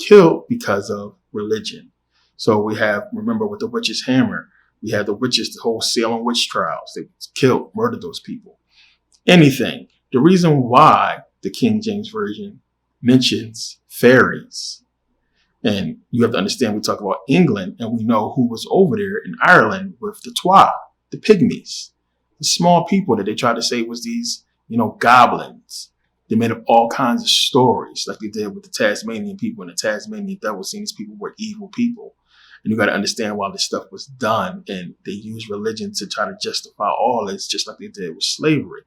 killed because of religion. So we have, remember with the witch's hammer, we had the witches, the whole Salem witch trials. They killed, murdered those people. Anything. The reason why the King James Version mentions fairies, and you have to understand, we talk about England, and we know who was over there in Ireland with the Twa, the pygmies, the small people that they tried to say was these, goblins. They made up all kinds of stories like they did with the Tasmanian people, and the Tasmanian devil, saying these people were evil people. And you got to understand why this stuff was done. And they used religion to try to justify all this, just like they did with slavery.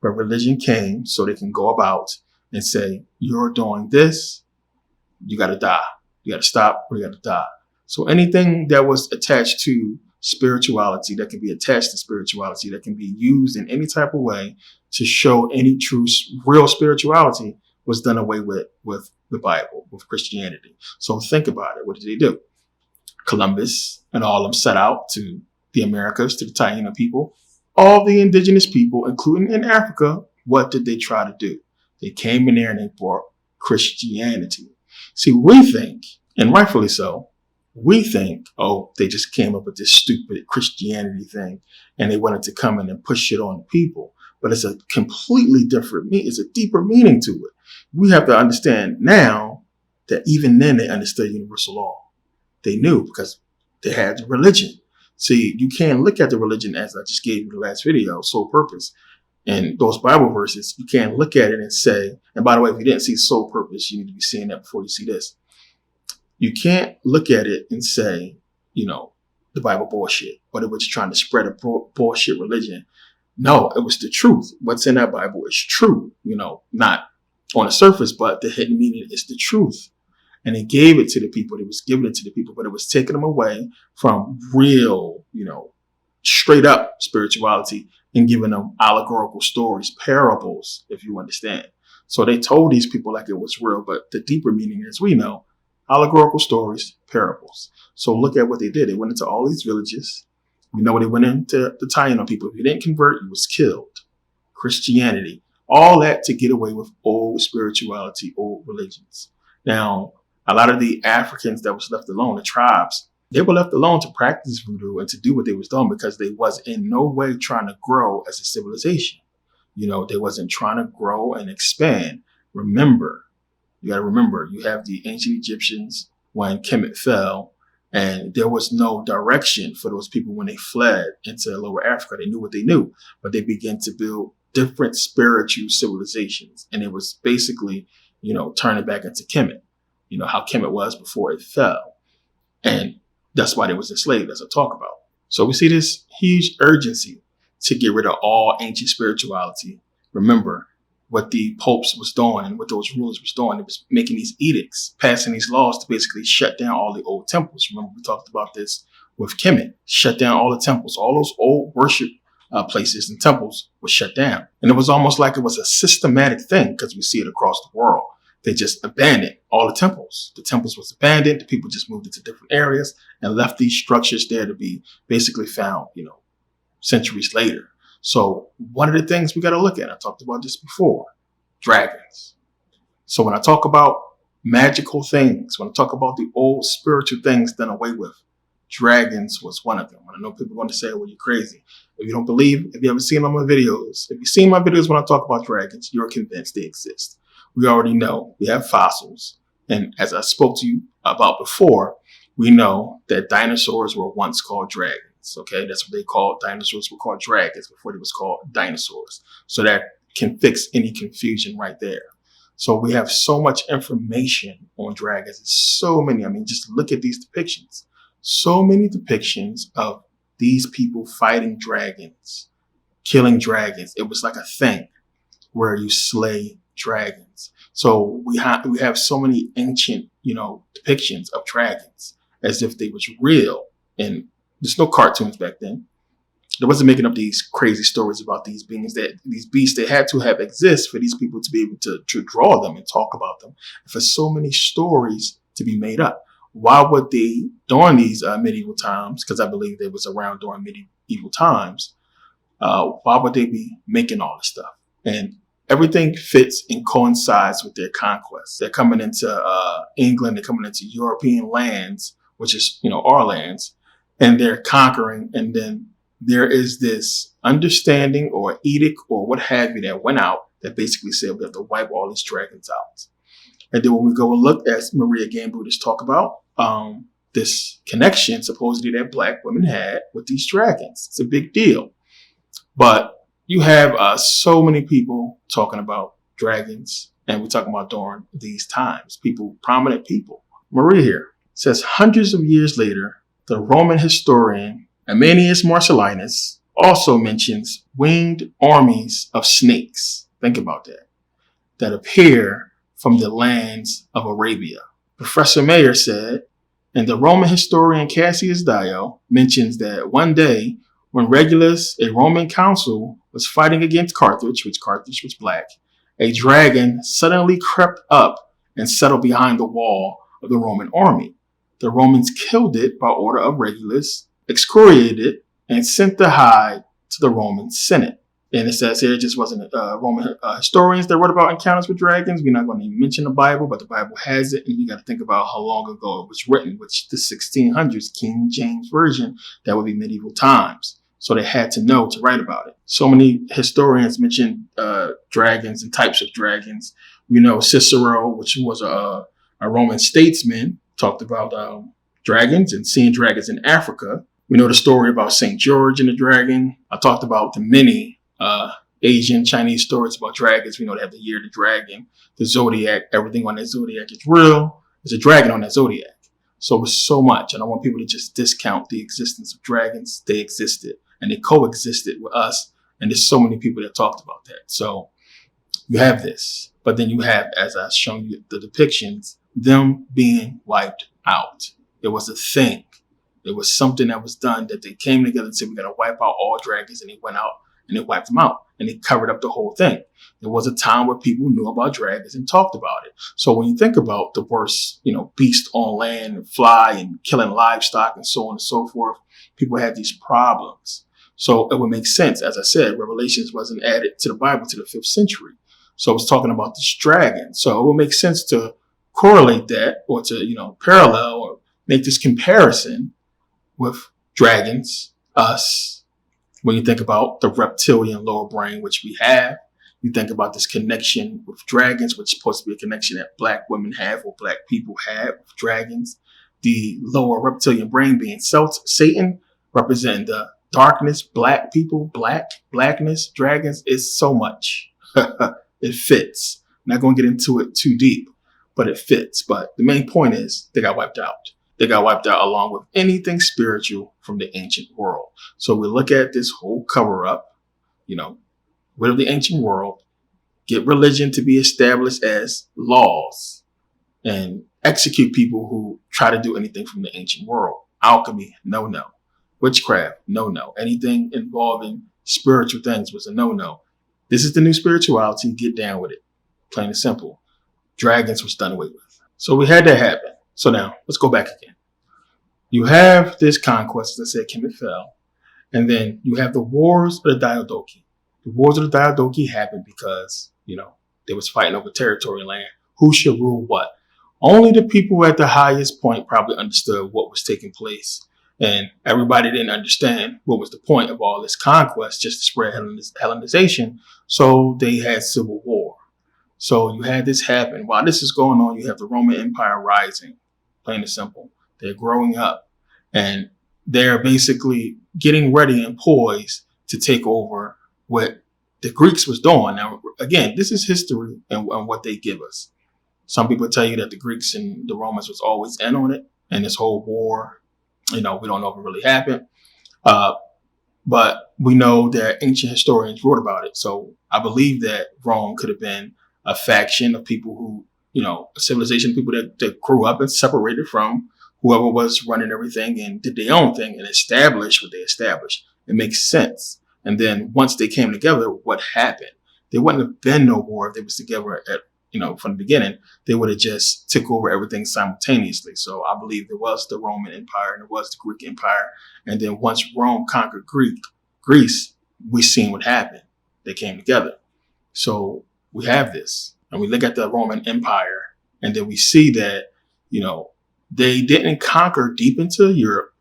But religion came so they can go about and say, you're doing this, you got to die. You got to stop or you got to die. So anything that was attached to spirituality, that can be attached to spirituality, that can be used in any type of way to show any true, real spirituality, was done away with the Bible, with Christianity. So think about it. What did they do? Columbus and all of them set out to the Americas, to the Taino people, all the indigenous people, including in Africa. What did they try to do? They came in there and they brought Christianity. See, we think, and rightfully so, we think, oh, they just came up with this stupid Christianity thing and they wanted to come in and push it on the people. But it's a completely different it's a deeper meaning to it. We have to understand now that even then they understood universal law. They knew because they had religion. See, you can't look at the religion as I just gave you the last video, sole purpose. And those Bible verses, you can't look at it and say, and by the way, if you didn't see sole purpose, you need to be seeing that before you see this. You can't look at it and say, the Bible bullshit, or they were just trying to spread a bullshit religion. No, it was the truth. What's in that Bible is true, not on the surface, but the hidden meaning is the truth. And they gave it to the people. They was giving it to the people, but it was taking them away from real, straight up spirituality and giving them allegorical stories, parables, if you understand. So they told these people like it was real, but the deeper meaning, as we know, allegorical stories, parables. So look at what they did. They went into all these villages. We know they went into the Taino people. If you didn't convert, you was killed. Christianity, all that to get away with old spirituality, old religions. Now, a lot of the Africans that was left alone, the tribes, they were left alone to practice voodoo and to do what they was doing because they was in no way trying to grow as a civilization. They wasn't trying to grow and expand. Remember, you got to remember, you have the ancient Egyptians when Kemet fell, and there was no direction for those people when they fled into Lower Africa. They knew what they knew, but they began to build different spiritual civilizations. And it was basically, turning back into Kemet. How Kemet was before it fell. And that's why they was enslaved, as I talk about. So we see this huge urgency to get rid of all ancient spirituality. Remember what the popes was doing and what those rulers was doing. It was making these edicts, passing these laws to basically shut down all the old temples. Remember, we talked about this with Kemet. Shut down all the temples. All those old worship places and temples were shut down. And it was almost like it was a systematic thing because we see it across the world. They just abandoned all the temples. The temples was abandoned. The people just moved into different areas and left these structures there to be basically found, centuries later. So one of the things we got to look at, I talked about this before, dragons. So when I talk about magical things, when I talk about the old spiritual things done away with, dragons was one of them. I know people are going to say, well, you're crazy. If you don't believe, if you haven't seen my videos, if you've seen my videos when I talk about dragons, you're convinced they exist. We already know we have fossils. And as I spoke to you about before, we know that dinosaurs were once called dragons. Okay, that's what they called. Dinosaurs were called dragons before they was called dinosaurs. So that can fix any confusion right there. So we have so much information on dragons. It's so many. I mean, just look at these depictions. So many depictions of these people fighting dragons, killing dragons. It was like a thing where you slay dragons. So we have so many ancient, depictions of dragons as if they was real. And there's no cartoons back then. They wasn't making up these crazy stories about these beings, these beasts that had to have exist for these people to be able to draw them and talk about them. And for so many stories to be made up. Why would they, during these medieval times, because I believe they was around during medieval times, why would they be making all this stuff? And everything fits and coincides with their conquest. They're coming into England, they're coming into European lands, which is, our lands, and they're conquering. And then there is this understanding or edict or what have you that went out that basically said we have to wipe all these dragons out. And then when we go and look, as Maria Gamble just talked about, this connection supposedly that Black women had with these dragons. It's a big deal. But you have so many people talking about dragons, and we're talking about during these times, prominent people. Maria here says hundreds of years later, the Roman historian Ammianus Marcellinus also mentions winged armies of snakes. Think about that appear from the lands of Arabia. Professor Mayer said, and the Roman historian Cassius Dio mentions that one day when Regulus, a Roman consul, was fighting against Carthage, which Carthage was black, a dragon suddenly crept up and settled behind the wall of the Roman army. The Romans killed it by order of Regulus, excoriated it, and sent the hide to the Roman Senate. And it says here it just wasn't Roman historians that wrote about encounters with dragons. We're not going to even mention the Bible, but the Bible has it. And you got to think about how long ago it was written, which the 1600s, King James Version, that would be medieval times. So they had to know to write about it. So many historians mention dragons and types of dragons. We know Cicero, which was a Roman statesman, talked about dragons and seeing dragons in Africa. We know the story about St. George and the dragon. I talked about the many Asian, Chinese stories about dragons. We know they have the year of the dragon, the zodiac, everything on that zodiac is real. There's a dragon on that zodiac. So it's so much. I don't want people to just discount the existence of dragons. They existed and they coexisted with us. And there's so many people that talked about that. So you have this, but then you have, as I've shown you the depictions, them being wiped out. It was a thing. It was something that was done that they came together and said, we got to wipe out all dragons. And they went out and they wiped them out and they covered up the whole thing. There was a time where people knew about dragons and talked about it. So when you think about the worst, beast on land and fly and killing livestock and so on and so forth, people had these problems. So it would make sense. As I said, Revelations wasn't added to the Bible to the 5th century. So it's talking about this dragon. So it would make sense to correlate that or to, parallel or make this comparison with dragons, us. When you think about the reptilian lower brain, which we have, you think about this connection with dragons, which is supposed to be a connection that Black women have or Black people have with dragons. The lower reptilian brain being Satan, representing the darkness, Black people, blackness, dragons. Is so much. It fits. I'm not going to get into it too deep, but it fits. But the main point is they got wiped out. They got wiped out along with anything spiritual from the ancient world. So we look at this whole cover up, rid of the ancient world, get religion to be established as laws, and execute people who try to do anything from the ancient world. Alchemy, no. Witchcraft, no. Anything involving spiritual things was a no. This is the new spirituality. Get down with it. Plain and simple. Dragons was done away with. So we had that happen. So now let's go back again. You have this conquest, as I said, Kemet fell. And then you have the wars of the Diadochi. The wars of the Diadochi happened because, they was fighting over territory land. Who should rule what? Only the people at the highest point probably understood what was taking place. And everybody didn't understand what was the point of all this conquest, just to spread Hellenization. So they had civil war. So you had this happen. While this is going on, you have the Roman Empire rising. Plain and simple. They're growing up and they're basically getting ready and poised to take over what the Greeks was doing. Now, again, this is history and what they give us. Some people tell you that the Greeks and the Romans was always in on it. And this whole war, we don't know if it really happened. But we know that ancient historians wrote about it. So I believe that Rome could have been a faction of people who, a civilization of people that grew up and separated from whoever was running everything and did their own thing and established what they established. It makes sense. And then once they came together, what happened? There wouldn't have been no war if they was together from the beginning. They would have just took over everything simultaneously. So I believe there was the Roman Empire and there was the Greek Empire. And then once Rome conquered Greece, we seen what happened. They came together. So we have this. And we look at the Roman Empire, and then we see that, they didn't conquer deep into Europe.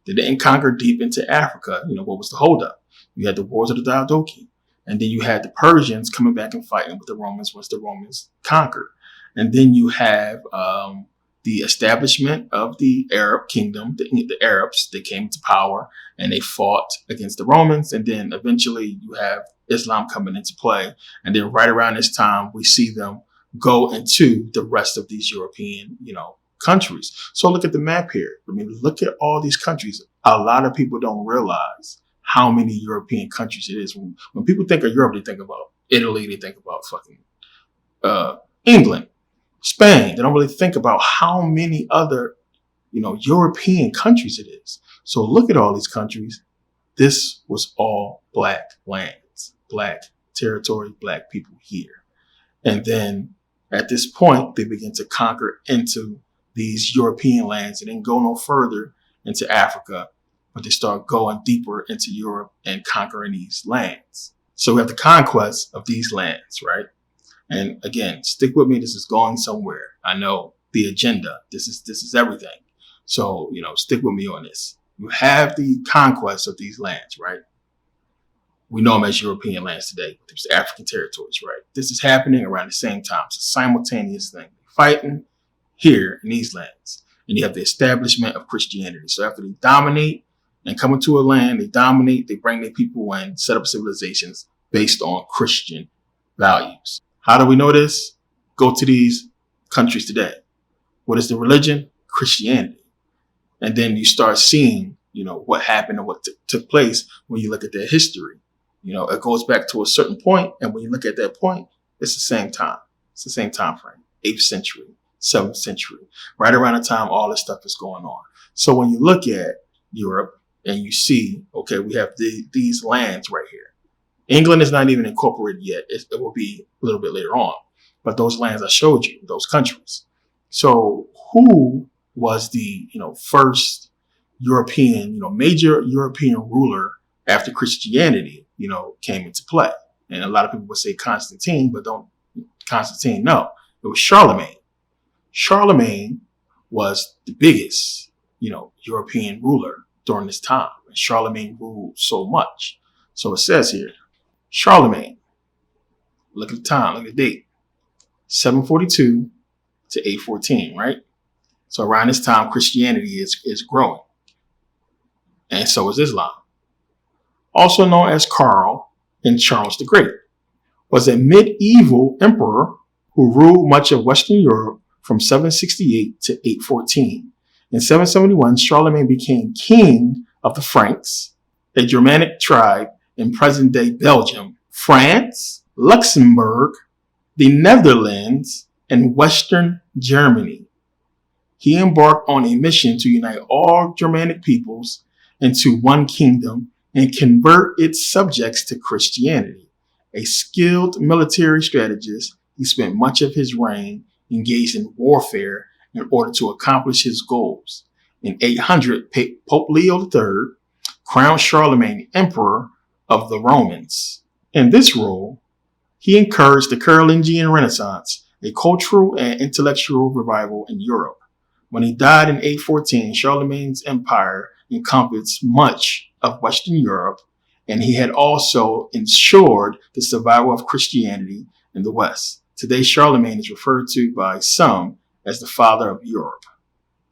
They didn't conquer deep into Africa. What was the holdup? You had the Wars of the Diadochi. And then you had the Persians coming back and fighting with the Romans once the Romans conquered. And then you have the establishment of the Arab kingdom. The Arabs, they came to power and they fought against the Romans. And then eventually you have Islam coming into play. And then right around this time, we see them go into the rest of these European, countries. So look at the map here. Look at all these countries. A lot of people don't realize how many European countries it is. When people think of Europe, they think about Italy, they think about fucking England, Spain. They don't really think about how many other, European countries it is. So look at all these countries. This was all black lands, black territory, black people here. And then at this point, they begin to conquer into these European lands and then go no further into Africa, but they start going deeper into Europe and conquering these lands. So we have the conquest of these lands, right? And again, stick with me. This is going somewhere. I know the agenda. This is everything. So, stick with me on this. You have the conquest of these lands, right? We know them as European lands today. There's African territories, right? This is happening around the same time. It's a simultaneous thing. Fighting here in these lands. And you have the establishment of Christianity. So after they dominate and come into a land, they dominate, they bring their people in, set up civilizations based on Christian values. How do we know this? Go to these countries today. What is the religion? Christianity. And then you start seeing, what happened and what took place when you look at their history. It goes back to a certain point, and when you look at that point, it's the same time. It's the same time frame. 8th century, 7th century, right around the time all this stuff is going on. So when you look at Europe and you see, okay, we have these lands right here. England is not even incorporated yet. It will be a little bit later on. But those lands I showed you, those countries. So who was the, first European, major European ruler after Christianity, came into play? And a lot of people would say Constantine, but Constantine, no. It was Charlemagne. Charlemagne was the biggest, European ruler during this time. And Charlemagne ruled so much. So it says here, Charlemagne, look at the time, look at the date, 742 to 814, right? So around this time, Christianity is growing. And so is Islam. Also known as Karl and Charles the Great, was a medieval emperor who ruled much of Western Europe from 768 to 814. In 771, Charlemagne became king of the Franks, a Germanic tribe in present-day Belgium, France, Luxembourg, the Netherlands, and Western Germany. He embarked on a mission to unite all Germanic peoples into one kingdom and convert its subjects to Christianity. A skilled military strategist, he spent much of his reign engaged in warfare in order to accomplish his goals. In 800, Pope Leo III crowned Charlemagne emperor of the Romans. In this role, he encouraged the Carolingian Renaissance, a cultural and intellectual revival in Europe. When he died in 814, Charlemagne's empire encompassed much of Western Europe, and he had also ensured the survival of Christianity in the West. Today, Charlemagne is referred to by some as the father of Europe.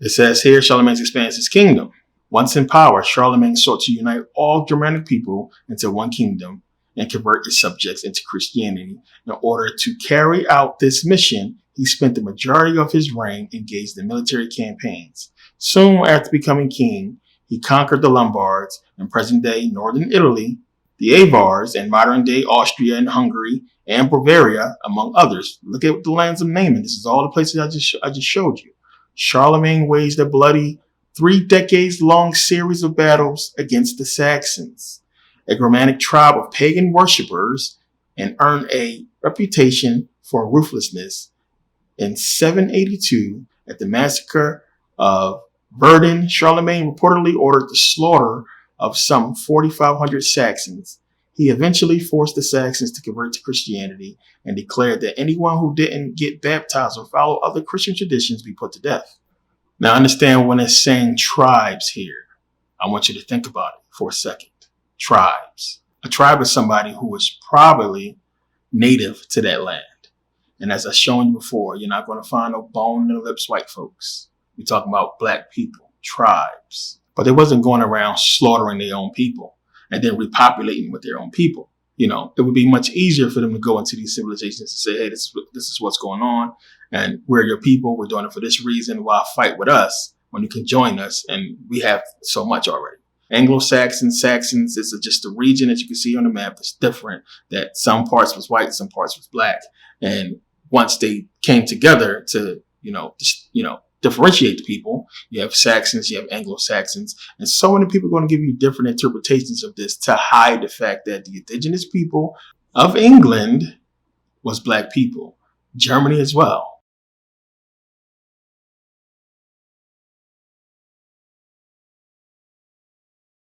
It says here, Charlemagne expands his kingdom. Once in power, Charlemagne sought to unite all Germanic people into one kingdom and convert its subjects into Christianity. In order to carry out this mission, he spent the majority of his reign engaged in military campaigns. Soon after becoming king, he conquered the Lombards in present-day northern Italy, the Avars in modern-day Austria and Hungary, and Bavaria, among others. Look at the lands I'm naming. This is all the places I just showed you. Charlemagne waged a bloody 3 decades-long series of battles against the Saxons, a Germanic tribe of pagan worshippers, and earned a reputation for ruthlessness. In 782, at the massacre of Verdun, Charlemagne reportedly ordered the slaughter of some 4,500 Saxons. He eventually forced the Saxons to convert to Christianity and declared that anyone who didn't get baptized or follow other Christian traditions be put to death. Now understand when it's saying tribes here, I want you to think about it for a second. Tribes. A tribe is somebody who was probably native to that land. And as I've shown you before, you're not going to find no bone in the lips white folks. We're talking about black people, tribes. But they wasn't going around slaughtering their own people and then repopulating with their own people. You know, it would be much easier for them to go into these civilizations and say, hey, this is what's going on. And we're your people. We're doing it for this reason. Why fight with us when you can join us? And we have so much already. Anglo-Saxons, Saxons, is just a region that you can see on the map that's different, that some parts was white, some parts was black. And once they came together to, differentiate the people, you have Saxons, you have Anglo-Saxons, and so many people are going to give you different interpretations of this to hide the fact that the indigenous people of England was black people. Germany as well.